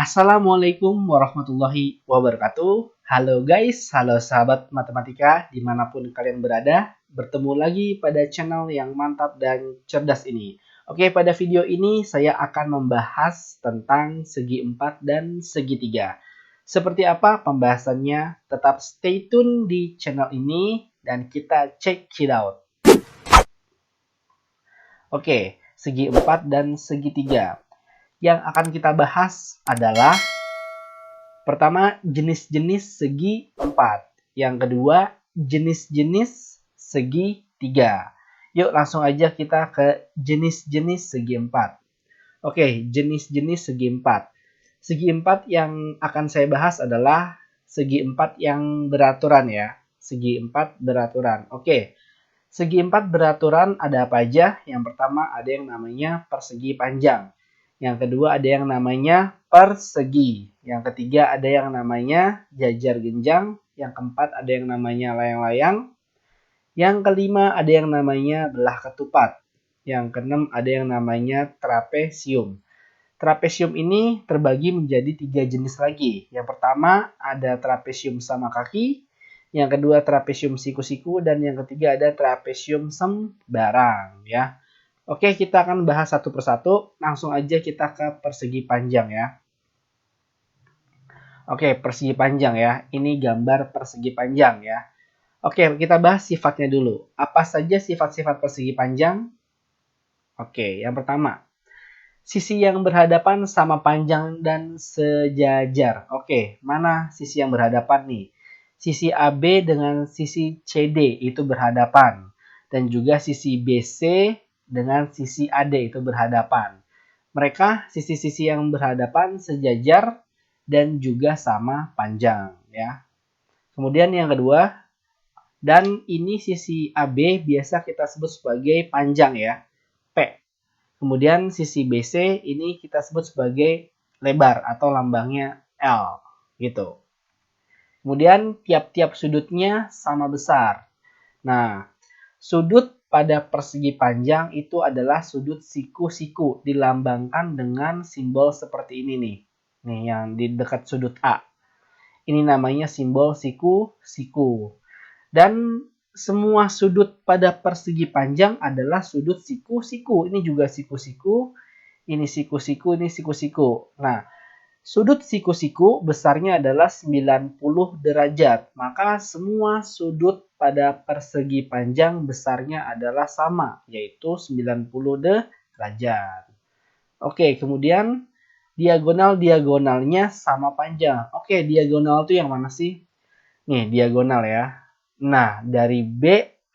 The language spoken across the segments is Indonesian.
Assalamualaikum warahmatullahi wabarakatuh. Halo guys, halo sahabat matematika dimanapun kalian berada. Bertemu lagi pada channel yang mantap dan cerdas ini. Oke, pada video ini saya akan membahas tentang segi 4 dan segitiga. Seperti apa pembahasannya? Tetap stay tune di channel ini dan kita check it out. Oke, segi 4 dan segitiga. Yang akan kita bahas adalah pertama, jenis-jenis segi 4. Yang kedua, jenis-jenis segi 3. Yuk langsung aja kita ke jenis-jenis segi 4. Oke, jenis-jenis segi 4. Segi 4 yang akan saya bahas adalah segi 4 yang beraturan ya. Segi 4 beraturan. Oke, segi 4 beraturan ada apa aja? Yang pertama ada yang namanya persegi panjang. Yang kedua ada yang namanya persegi. Yang ketiga ada yang namanya jajar genjang. Yang keempat ada yang namanya layang-layang. Yang kelima ada yang namanya belah ketupat. Yang keenam ada yang namanya trapesium. Trapesium ini terbagi menjadi 3 jenis lagi. Yang pertama ada trapesium sama kaki. Yang kedua trapesium siku-siku. Dan yang ketiga ada trapesium sembarang ya. Oke, kita akan bahas satu persatu. Langsung aja kita ke persegi panjang ya. Oke, persegi panjang ya. Ini gambar persegi panjang ya. Oke, kita bahas sifatnya dulu. Apa saja sifat-sifat persegi panjang? Oke, yang pertama, sisi yang berhadapan sama panjang dan sejajar. Oke, mana sisi yang berhadapan nih? Sisi AB dengan sisi CD itu berhadapan. Dan juga sisi BC dengan sisi AD itu berhadapan. Mereka sisi-sisi yang berhadapan sejajar dan juga sama panjang ya. Kemudian yang kedua, dan ini sisi AB biasa kita sebut sebagai panjang ya, P. Kemudian sisi BC ini kita sebut sebagai lebar atau lambangnya L gitu. Kemudian tiap-tiap sudutnya sama besar. Nah, sudut pada persegi panjang itu adalah sudut siku-siku, dilambangkan dengan simbol seperti ini nih. Nih yang di dekat sudut A. Ini namanya simbol siku-siku. Dan semua sudut pada persegi panjang adalah sudut siku-siku. Ini juga siku-siku, ini siku-siku, ini siku-siku. Nah, sudut siku-siku besarnya adalah 90 derajat. Maka semua sudut pada persegi panjang besarnya adalah sama, yaitu 90 derajat. Oke, kemudian diagonal-diagonalnya sama panjang. Oke, diagonal itu yang mana sih? Nih, diagonal ya. Nah, dari B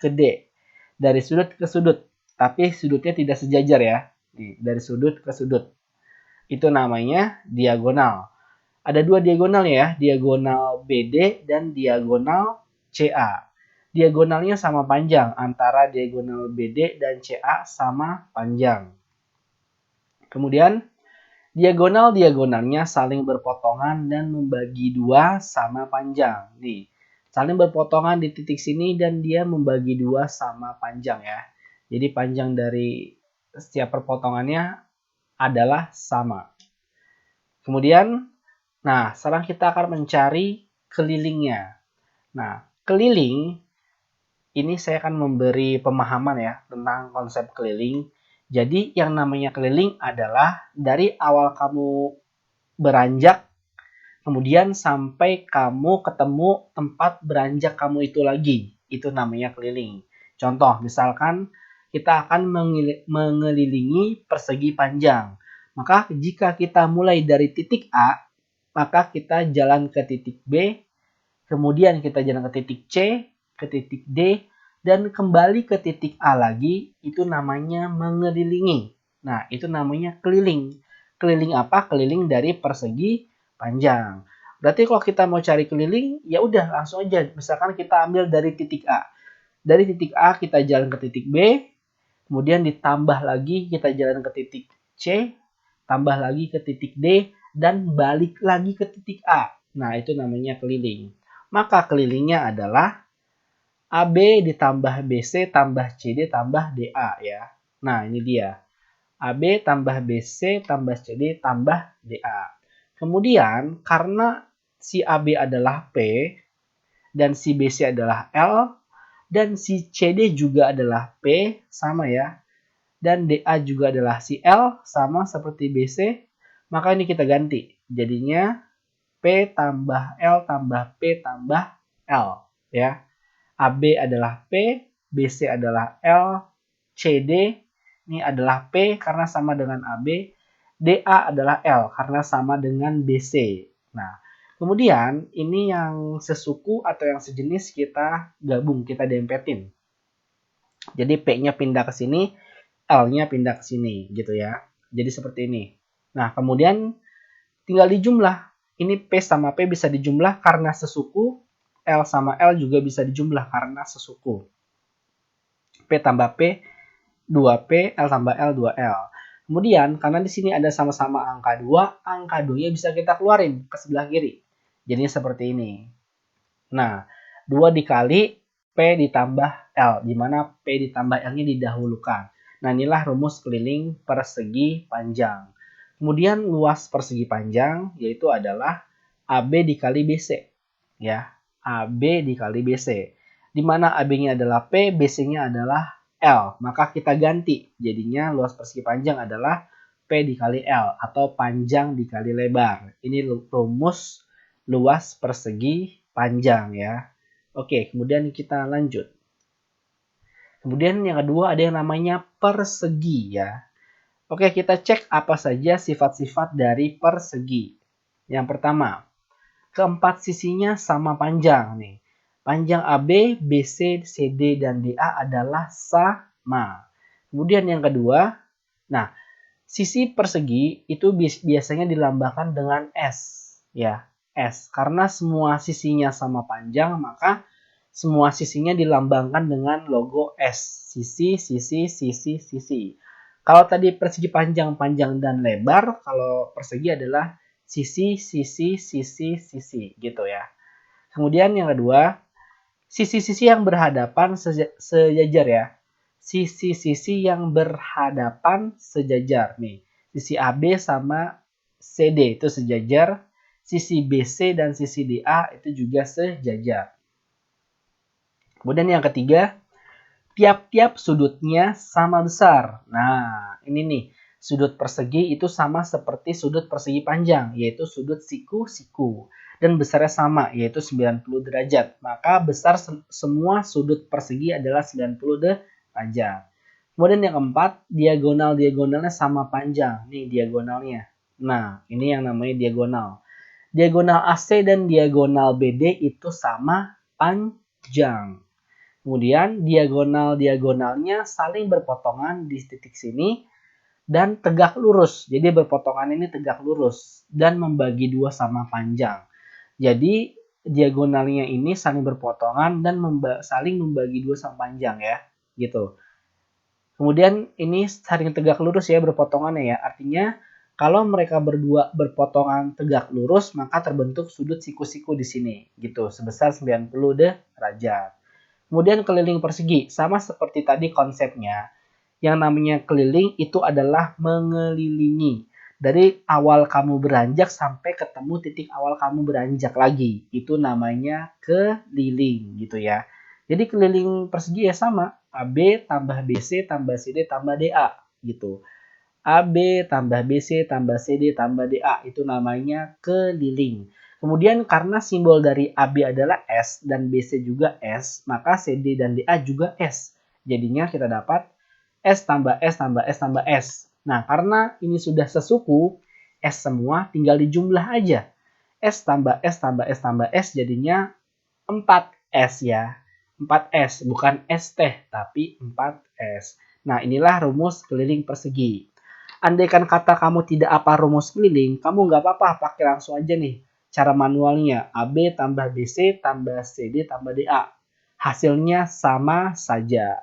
ke D. Dari sudut ke sudut. Tapi sudutnya tidak sejajar ya. Dari sudut ke sudut. Itu namanya diagonal. Ada dua diagonal ya, diagonal BD dan diagonal CA. Diagonalnya sama panjang, antara diagonal BD dan CA sama panjang. Kemudian, diagonal-diagonalnya saling berpotongan dan membagi dua sama panjang. Nih, saling berpotongan di titik sini dan dia membagi dua sama panjang ya. Jadi panjang dari setiap perpotongannya adalah sama. Kemudian, nah sekarang kita akan mencari kelilingnya. Nah, keliling ini saya akan memberi pemahaman ya tentang konsep keliling. Jadi yang namanya keliling adalah dari awal kamu beranjak, kemudian sampai kamu ketemu tempat beranjak kamu itu lagi. Itu namanya keliling. Contoh, misalkan kita akan mengelilingi persegi panjang. Maka jika kita mulai dari titik A, maka kita jalan ke titik B, kemudian kita jalan ke titik C, ke titik D, dan kembali ke titik A lagi, itu namanya mengelilingi. Nah, itu namanya keliling. Keliling apa? Keliling dari persegi panjang. Berarti kalau kita mau cari keliling, ya udah langsung aja. Misalkan kita ambil dari titik A. Dari titik A kita jalan ke titik B, kemudian ditambah lagi kita jalan ke titik C, tambah lagi ke titik D, dan balik lagi ke titik A. Nah, itu namanya keliling. Maka kelilingnya adalah AB ditambah BC tambah CD tambah DA ya. Nah, ini dia. AB tambah BC tambah CD tambah DA. Kemudian karena si AB adalah P dan si BC adalah L dan si CD juga adalah P, sama ya. Dan DA juga adalah si L, sama seperti BC, maka ini kita ganti. Jadinya P tambah L tambah P tambah L, ya. AB adalah P, BC adalah L, CD ini adalah P karena sama dengan AB, DA adalah L karena sama dengan BC. Nah, kemudian ini yang sesuku atau yang sejenis kita gabung, kita dempetin. Jadi P-nya pindah ke sini, L-nya pindah ke sini gitu ya. Jadi seperti ini. Nah, kemudian tinggal dijumlah. Ini P sama P bisa dijumlah karena sesuku, L sama L juga bisa dijumlah karena sesuku. P tambah P, 2P, L tambah L, 2L. Kemudian, karena di sini ada sama-sama angka 2, angka 2-nya bisa kita keluarin ke sebelah kiri. Jadinya seperti ini. Nah, 2 dikali P ditambah L, di mana P ditambah L-nya didahulukan. Nah, inilah rumus keliling persegi panjang. Kemudian luas persegi panjang yaitu adalah AB dikali BC. Ya, AB dikali BC. Di mana AB-nya adalah P, BC-nya adalah L. Maka kita ganti. Jadinya luas persegi panjang adalah P dikali L atau panjang dikali lebar. Ini rumus luas persegi panjang ya. Oke, kemudian kita lanjut. Kemudian yang kedua ada yang namanya persegi ya. Oke, kita cek apa saja sifat-sifat dari persegi. Yang pertama, keempat sisinya sama panjang nih. Panjang AB, BC, CD, dan DA adalah sama. Kemudian yang kedua, nah, sisi persegi itu biasanya dilambangkan dengan S. Ya, S. Karena semua sisinya sama panjang, maka semua sisinya dilambangkan dengan logo S. Sisi, sisi, sisi, sisi. Kalau tadi persegi panjang, panjang, dan lebar, kalau persegi adalah sisi, sisi, sisi, sisi, gitu ya. Kemudian yang kedua, sisi-sisi yang berhadapan sejajar ya. Sisi-sisi yang berhadapan sejajar nih. Sisi AB sama CD itu sejajar, sisi BC dan sisi DA itu juga sejajar. Kemudian yang ketiga, tiap-tiap sudutnya sama besar. Nah, ini nih, sudut persegi itu sama seperti sudut persegi panjang, yaitu sudut siku-siku. Dan besarnya sama, yaitu 90 derajat. Maka besar semua sudut persegi adalah 90 derajat. Kemudian yang keempat, diagonal-diagonalnya sama panjang. Nih diagonalnya. Nah, ini yang namanya diagonal. Diagonal AC dan diagonal BD itu sama panjang. Kemudian diagonal-diagonalnya saling berpotongan di titik sini dan tegak lurus. Jadi berpotongan ini tegak lurus dan membagi dua sama panjang. Jadi diagonalnya ini saling berpotongan dan saling membagi dua sama panjang ya. Gitu. Kemudian ini saling tegak lurus ya berpotongannya ya. Artinya kalau mereka berdua berpotongan tegak lurus maka terbentuk sudut siku-siku di sini gitu sebesar 90 derajat. Kemudian keliling persegi, sama seperti tadi konsepnya. Yang namanya keliling itu adalah mengelilingi. Dari awal kamu beranjak sampai ketemu titik awal kamu beranjak lagi. Itu namanya keliling gitu ya. Jadi keliling persegi ya sama. AB tambah BC tambah CD tambah DA gitu. AB tambah BC tambah CD tambah DA itu namanya keliling. Kemudian karena simbol dari AB adalah S dan BC juga S, maka CD dan DA juga S. Jadinya kita dapat S tambah S tambah S tambah S. Nah, karena ini sudah sesuku, S semua tinggal dijumlah aja. S tambah S tambah S tambah S jadinya 4S ya. 4S, bukan ST, tapi 4S. Nah, inilah rumus keliling persegi. Andaikan kata kamu tidak apa rumus keliling, kamu nggak apa-apa, pakai langsung aja nih cara manualnya, AB tambah BC tambah CD tambah DA. Hasilnya sama saja.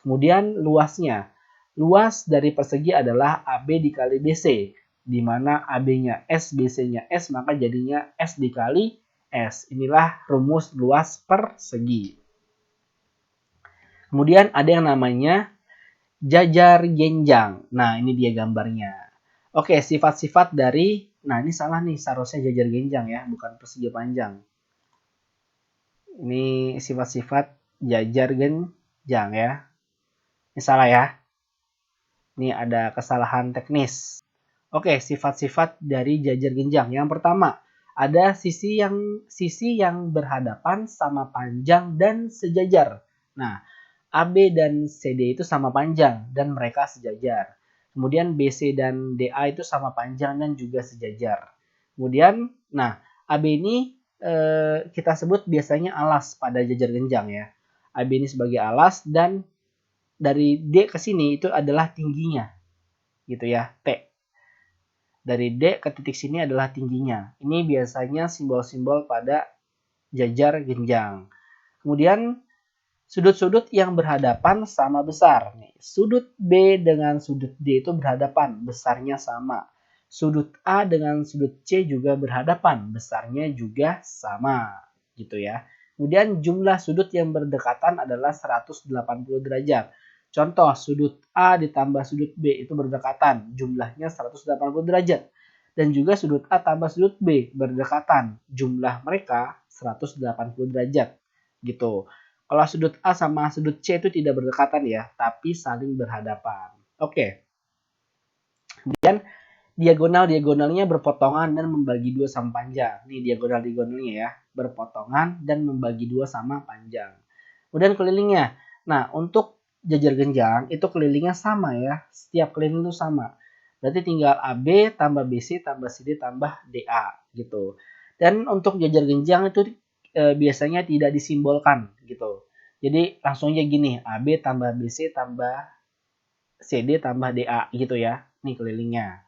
Kemudian luasnya. Luas dari persegi adalah AB dikali BC. Di mana AB-nya S, BC-nya S, maka jadinya S dikali S. Inilah rumus luas persegi. Kemudian ada yang namanya jajar genjang. Nah, ini dia gambarnya. Oke, sifat-sifat dari Nah, ini salah nih, seharusnya jajar genjang ya, bukan persegi panjang. Ini sifat-sifat jajar genjang ya. Ini salah ya. Ini ada kesalahan teknis. Oke, sifat-sifat dari jajar genjang. Yang pertama, ada sisi yang berhadapan sama panjang dan sejajar. Nah, AB dan CD itu sama panjang dan mereka sejajar. Kemudian BC dan DA itu sama panjang dan juga sejajar. Kemudian, nah, AB ini kita sebut biasanya alas pada jajar genjang ya. AB ini sebagai alas dan dari D ke sini itu adalah tingginya, gitu ya, T. Dari D ke titik sini adalah tingginya. Ini biasanya simbol-simbol pada jajar genjang. Kemudian sudut-sudut yang berhadapan sama besar. Sudut B dengan sudut D itu berhadapan, besarnya sama. Sudut A dengan sudut C juga berhadapan, besarnya juga sama, gitu ya. Kemudian jumlah sudut yang berdekatan adalah 180 derajat. Contoh, sudut A ditambah sudut B itu berdekatan, jumlahnya 180 derajat. Dan juga sudut A tambah sudut B berdekatan, jumlah mereka 180 derajat. Gitu. Kalau sudut A sama sudut C itu tidak berdekatan ya, tapi saling berhadapan. Oke. Kemudian diagonal-diagonalnya berpotongan dan membagi dua sama panjang. Ini diagonal-diagonalnya ya, berpotongan dan membagi dua sama panjang. Kemudian kelilingnya. Nah, untuk jajar genjang itu kelilingnya sama ya. Setiap keliling itu sama. Berarti tinggal AB tambah BC tambah CD tambah DA gitu. Dan untuk jajar genjang itu biasanya tidak disimbolkan gitu. Jadi langsung aja gini, AB tambah BC tambah CD tambah DA gitu ya. Nih kelilingnya.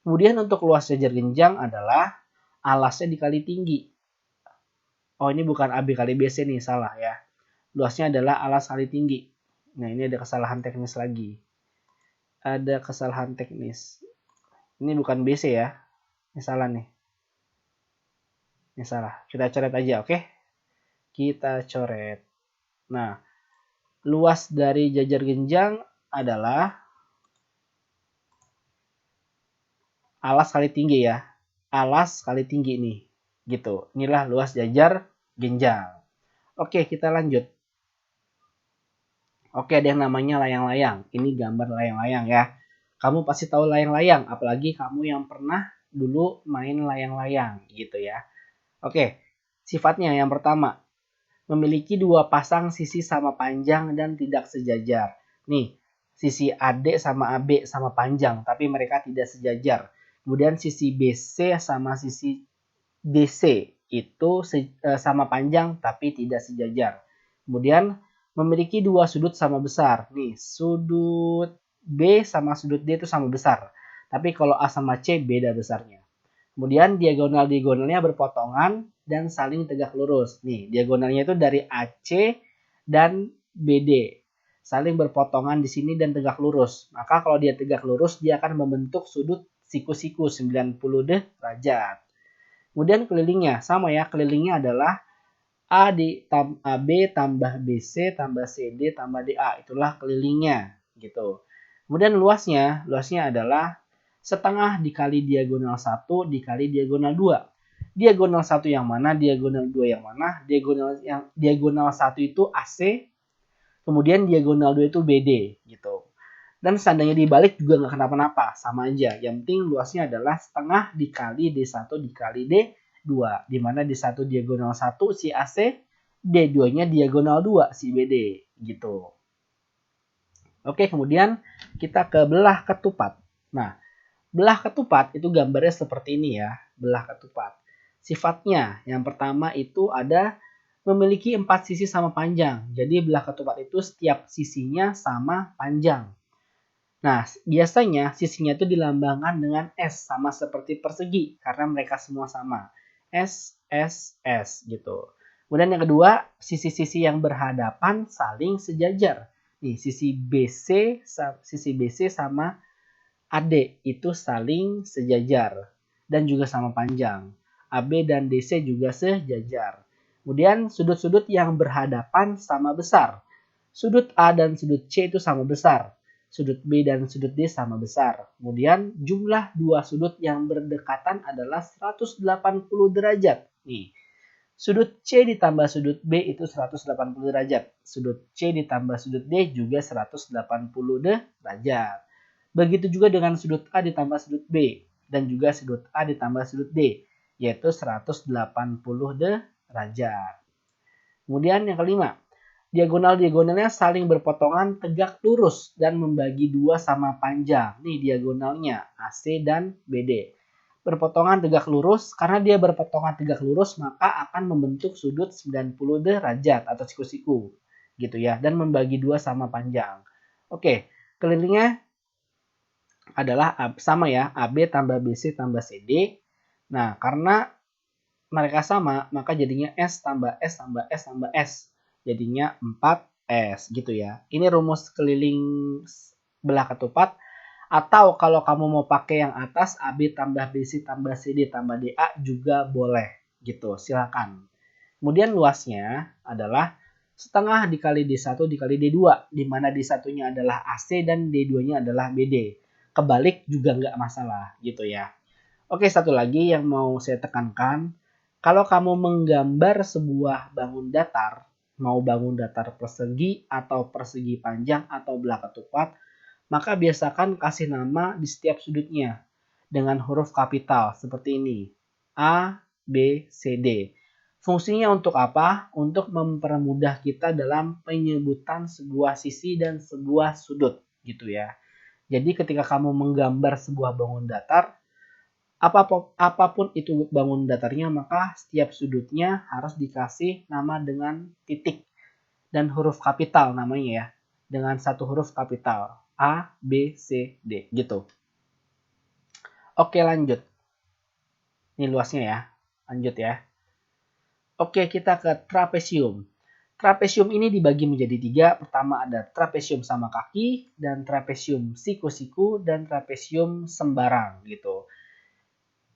Kemudian untuk luas jajar genjang adalah alasnya dikali tinggi. Oh, ini bukan AB kali BC nih, salah ya. Luasnya adalah alas kali tinggi. Nah, ini ada kesalahan teknis lagi. Ada kesalahan teknis. Ini bukan BC ya. Ini salah nih. Ini salah. Kita coret aja, oke? Kita coret. Nah, luas dari jajar genjang adalah alas kali tinggi ya. Alas kali tinggi nih. Gitu. Inilah luas jajar genjang. Oke, kita lanjut. Oke, ada yang namanya layang-layang. Ini gambar layang-layang ya. Kamu pasti tahu layang-layang, apalagi kamu yang pernah dulu main layang-layang gitu ya. Oke, sifatnya yang pertama, memiliki dua pasang sisi sama panjang dan tidak sejajar. Nih, sisi AD sama AB sama panjang, tapi mereka tidak sejajar. Kemudian sisi BC sama sisi DC itu sama panjang tapi tidak sejajar. Kemudian memiliki dua sudut sama besar. Nih, sudut B sama sudut D itu sama besar. Tapi kalau A sama C beda besarnya. Kemudian diagonal-diagonalnya berpotongan dan saling tegak lurus. Nih, diagonalnya itu dari AC dan BD. Saling berpotongan di sini dan tegak lurus. Maka kalau dia tegak lurus, dia akan membentuk sudut siku-siku 90 derajat. Kemudian kelilingnya, sama ya, kelilingnya adalah AB tambah BC tambah CD tambah DA. Itulah kelilingnya gitu. Kemudian luasnya adalah setengah dikali diagonal 1 dikali diagonal 2. Diagonal 1 yang mana, diagonal 2 yang mana? Diagonal 1 itu AC, kemudian diagonal 2 itu BD gitu. Dan seandainya dibalik juga nggak kenapa-napa, sama aja. Yang penting luasnya adalah setengah dikali D1 dikali D2. Di mana D1 diagonal 1 si AC, D2-nya diagonal 2 si BD gitu. Oke, kemudian kita ke belah ketupat. Nah, belah ketupat itu gambarnya seperti ini ya, belah ketupat. Sifatnya yang pertama itu ada memiliki 4 sisi sama panjang. Jadi belah ketupat itu setiap sisinya sama panjang. Nah, biasanya sisinya itu dilambangkan dengan S sama seperti persegi karena mereka semua sama. S, S, S gitu. Kemudian yang kedua, sisi-sisi yang berhadapan saling sejajar. Nih, sisi BC sama AD itu saling sejajar dan juga sama panjang. AB dan DC juga sejajar. Kemudian sudut-sudut yang berhadapan sama besar. Sudut A dan sudut C itu sama besar. Sudut B dan sudut D sama besar. Kemudian jumlah dua sudut yang berdekatan adalah 180 derajat. Nih, sudut C ditambah sudut B itu 180 derajat. Sudut C ditambah sudut D juga 180 derajat. Begitu juga dengan sudut A ditambah sudut B dan juga sudut A ditambah sudut D, yaitu 180 derajat. Kemudian yang kelima, diagonal-diagonalnya saling berpotongan tegak lurus dan membagi dua sama panjang. Nih diagonalnya AC dan BD. Berpotongan tegak lurus, karena dia berpotongan tegak lurus maka akan membentuk sudut 90 derajat atau siku-siku gitu ya, dan membagi dua sama panjang. Oke, kelilingnya adalah sama ya, AB tambah BC tambah CD. Nah, karena mereka sama, maka jadinya S tambah S tambah S tambah S. Jadinya 4S gitu ya. Ini rumus keliling belah ketupat. Atau kalau kamu mau pakai yang atas, AB tambah BC tambah CD tambah DA juga boleh gitu. Silakan. Kemudian luasnya adalah setengah dikali D1 dikali D2. Di mana D1-nya adalah AC dan D2-nya adalah BD. Kebalik juga nggak masalah gitu ya. Oke, satu lagi yang mau saya tekankan. Kalau kamu menggambar sebuah bangun datar, mau bangun datar persegi atau persegi panjang atau belah ketupat, maka biasakan kasih nama di setiap sudutnya dengan huruf kapital seperti ini. A, B, C, D. Fungsinya untuk apa? Untuk mempermudah kita dalam penyebutan sebuah sisi dan sebuah sudut gitu ya. Jadi ketika kamu menggambar sebuah bangun datar, apapun itu bangun datarnya, maka setiap sudutnya harus dikasih nama dengan titik dan huruf kapital namanya ya. Dengan satu huruf kapital. A, B, C, D gitu. Oke, lanjut. Ini luasnya ya. Lanjut ya. Oke, kita ke trapesium. Trapesium ini dibagi menjadi tiga. Pertama ada trapesium sama kaki, dan trapesium siku-siku, dan trapesium sembarang gitu.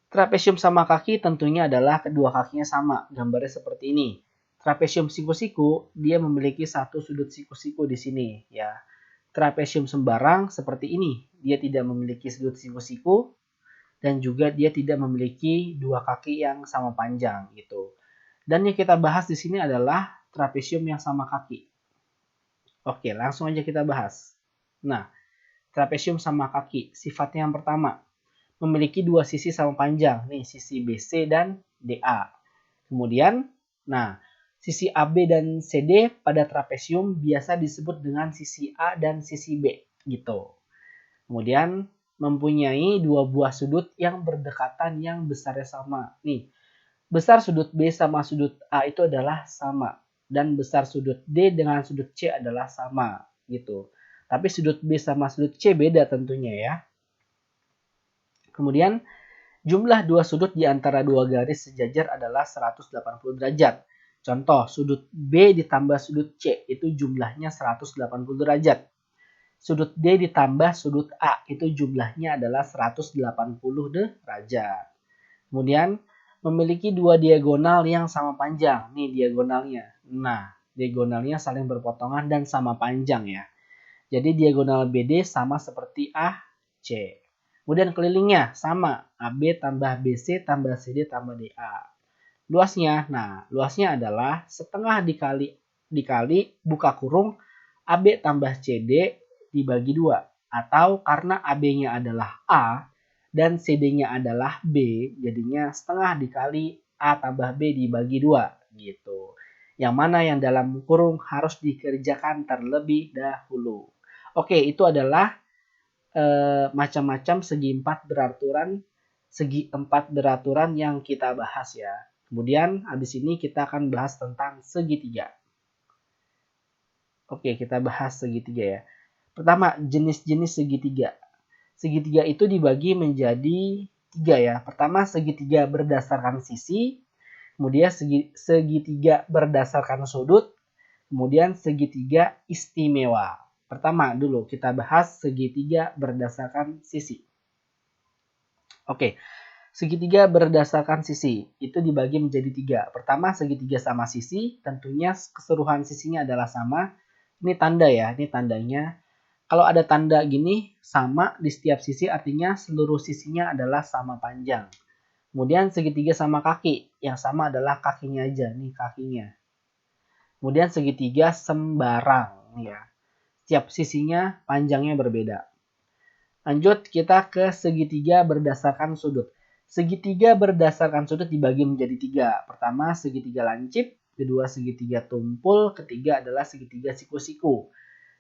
Trapesium sama kaki tentunya adalah kedua kakinya sama, gambarnya seperti ini. Trapesium siku-siku dia memiliki satu sudut siku-siku di sini ya. Trapesium sembarang seperti ini, dia tidak memiliki sudut siku-siku dan juga dia tidak memiliki dua kaki yang sama panjang gitu. Dan yang kita bahas di sini adalah trapesium yang sama kaki. Oke, langsung aja kita bahas. Nah, trapesium sama kaki, sifatnya yang pertama, memiliki dua sisi sama panjang, nih sisi BC dan DA. Kemudian, nah, sisi AB dan CD pada trapesium biasa disebut dengan sisi A dan sisi B, gitu. Kemudian, mempunyai dua buah sudut yang berdekatan yang besarnya sama. Nih, besar sudut B sama sudut A itu adalah sama, dan besar sudut D dengan sudut C adalah sama, gitu. Tapi sudut B sama sudut C beda tentunya ya. Kemudian, jumlah dua sudut di antara dua garis sejajar adalah 180 derajat. Contoh, sudut B ditambah sudut C itu jumlahnya 180 derajat. Sudut D ditambah sudut A itu jumlahnya adalah 180 derajat. Kemudian, memiliki dua diagonal yang sama panjang. Nih diagonalnya. Nah, diagonalnya saling berpotongan dan sama panjang ya. Jadi diagonal BD sama seperti AC. Kemudian kelilingnya sama, AB tambah BC tambah CD tambah DA. Luasnya, nah luasnya adalah setengah dikali buka kurung AB tambah CD dibagi 2. Atau karena AB-nya adalah A dan CD-nya adalah B, jadinya setengah dikali A tambah B dibagi 2 gitu. Yang mana yang dalam kurung harus dikerjakan terlebih dahulu. Oke, itu adalah macam-macam segi empat beraturan yang kita bahas ya. Kemudian habis ini kita akan bahas tentang segitiga. Oke, kita bahas segitiga ya. Pertama, jenis-jenis segitiga. Segitiga itu dibagi menjadi 3 ya. Pertama, segitiga berdasarkan sisi, kemudian segitiga berdasarkan sudut, kemudian segitiga istimewa. Pertama dulu kita bahas segitiga berdasarkan sisi. Oke, segitiga berdasarkan sisi itu dibagi menjadi 3. Pertama, segitiga sama sisi, tentunya keseluruhan sisinya adalah sama. Ini tanda ya, ini tandanya. Kalau ada tanda gini sama di setiap sisi artinya seluruh sisinya adalah sama panjang. Kemudian segitiga sama kaki, yang sama adalah kakinya aja, nih kakinya. Kemudian segitiga sembarang, ya. Setiap sisinya panjangnya berbeda. Lanjut kita ke segitiga berdasarkan sudut. Segitiga berdasarkan sudut dibagi menjadi 3. Pertama segitiga lancip, kedua segitiga tumpul, ketiga adalah segitiga siku-siku.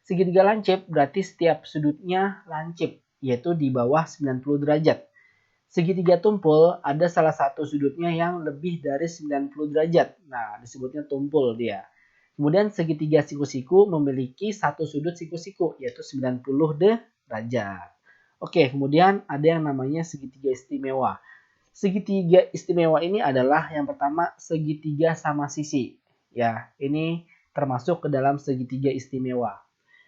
Segitiga lancip berarti setiap sudutnya lancip, yaitu di bawah 90 derajat. Segitiga tumpul ada salah satu sudutnya yang lebih dari 90 derajat. Nah, disebutnya tumpul dia. Kemudian segitiga siku-siku memiliki satu sudut siku-siku, yaitu 90 derajat. Oke, kemudian ada yang namanya segitiga istimewa. Segitiga istimewa ini adalah yang pertama segitiga sama sisi. Ya, ini termasuk ke dalam segitiga istimewa.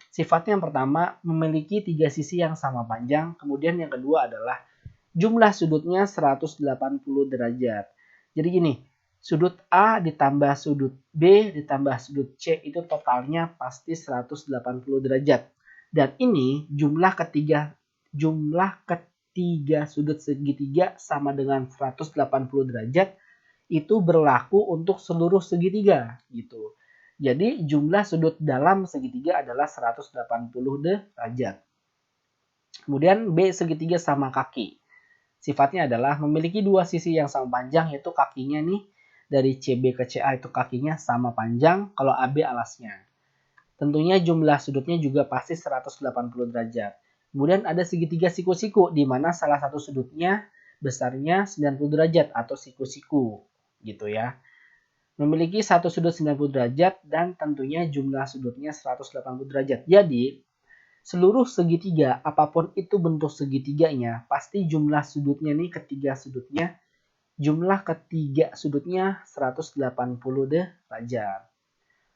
Sifatnya yang pertama memiliki 3 sisi yang sama panjang, kemudian yang kedua adalah jumlah sudutnya 180 derajat. Jadi gini, sudut A ditambah sudut B ditambah sudut C itu totalnya pasti 180 derajat. Dan ini jumlah ketiga sudut segitiga sama dengan 180 derajat itu berlaku untuk seluruh segitiga gitu. Jadi jumlah sudut dalam segitiga adalah 180 derajat. Kemudian B segitiga sama kaki. Sifatnya adalah memiliki dua sisi yang sama panjang, yaitu kakinya nih dari CB ke CA itu kakinya sama panjang, kalau AB alasnya. Tentunya jumlah sudutnya juga pasti 180 derajat. Kemudian ada segitiga siku-siku, di mana salah satu sudutnya besarnya 90 derajat atau siku-siku gitu ya. Memiliki satu sudut 90 derajat dan tentunya jumlah sudutnya 180 derajat. Jadi seluruh segitiga, apapun itu bentuk segitiganya, pasti jumlah sudutnya nih jumlah ketiga sudutnya 180 derajat.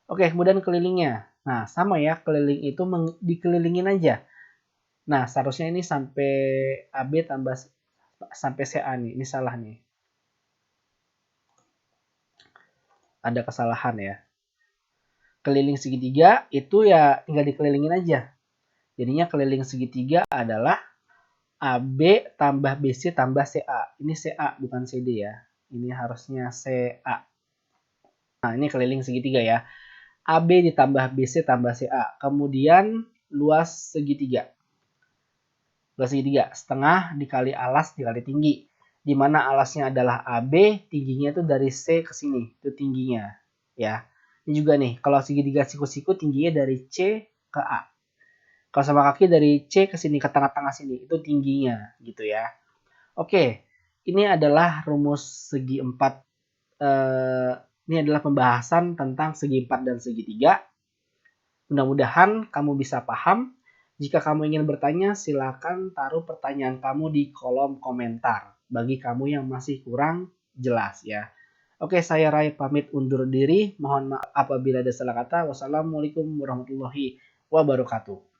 Oke, kemudian kelilingnya. Nah, sama ya, keliling itu dikelilingin aja. Nah, seharusnya ini sampai AB tambah sampai CA nih. Ini salah nih. Ada kesalahan ya. Keliling segitiga itu ya tinggal dikelilingin aja. Jadinya keliling segitiga adalah AB tambah BC tambah CA. Ini CA bukan CD ya. Ini harusnya CA. Nah, ini keliling segitiga ya. AB ditambah BC tambah CA. Kemudian luas segitiga. Luas segitiga. Setengah dikali alas dikali tinggi. Di mana alasnya adalah AB, tingginya itu dari C ke sini. Itu tingginya. Ya. Ini juga nih. Kalau segitiga siku-siku tingginya dari C ke A. Kalau sama kaki dari C ke sini, ke tengah-tengah sini. Itu tingginya gitu ya. Oke. Ini adalah rumus segi 4. Ini adalah pembahasan tentang segi 4 dan segitiga. Mudah-mudahan kamu bisa paham. Jika kamu ingin bertanya, silakan taruh pertanyaan kamu di kolom komentar. Bagi kamu yang masih kurang jelas ya. Oke, saya Rai pamit undur diri. Mohon maaf apabila ada salah kata. Wassalamualaikum warahmatullahi wabarakatuh.